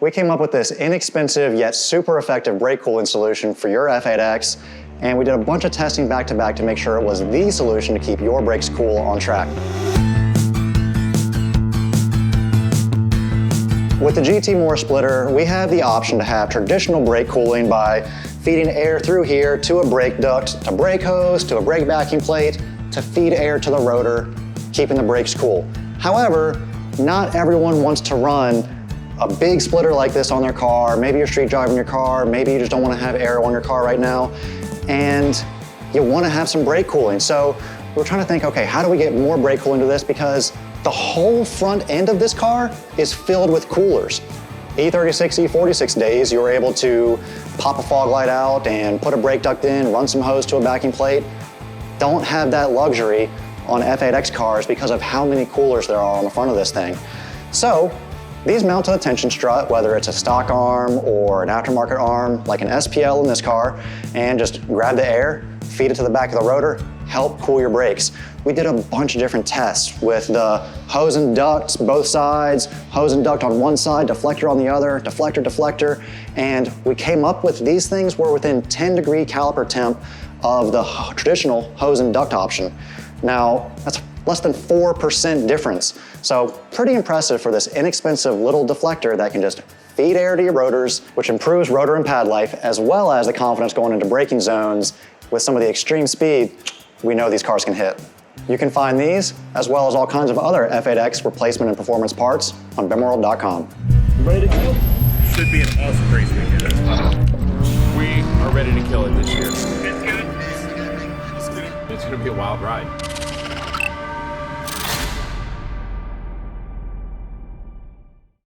we came up with this inexpensive yet super effective brake cooling solution for your F8X, and we did a bunch of testing back to back to make sure it was the solution to keep your brakes cool on track. With the GT Moore splitter, we have the option to have traditional brake cooling by feeding air through here to a brake duct, to brake hose, to a brake vacuum plate, to feed air to the rotor, keeping the brakes cool. However, not everyone wants to run a big splitter like this on their car. Maybe you're street driving your car, maybe you just don't want to have air on your car right now, and you want to have some brake cooling. So we're trying to think, okay, how do we get more brake cooling to this? Because the whole front end of this car is filled with coolers. E36, E46 days, you were able to pop a fog light out and put a brake duct in, run some hose to a backing plate. Don't have that luxury on F8X cars because of how many coolers there are on the front of this thing. So these mount to the tension strut, whether it's a stock arm or an aftermarket arm, like an SPL in this car, and just grab the air, feed it to the back of the rotor, help cool your brakes. We did a bunch of different tests with the hose and ducts, both sides, hose and duct on one side, deflector on the other, deflector, and we came up with these things were within 10-degree caliper temp of the traditional hose and duct option. Now, that's less than 4% difference. So pretty impressive for this inexpensive little deflector that can just feed air to your rotors, which improves rotor and pad life, as well as the confidence going into braking zones with some of the extreme speed we know these cars can hit. You can find these, as well as all kinds of other F8X replacement and performance parts on BimmerWorld.com. Ready to go? Should be an awesome race weekend. We are ready to kill it this year. It's good. It's going to be a wild ride.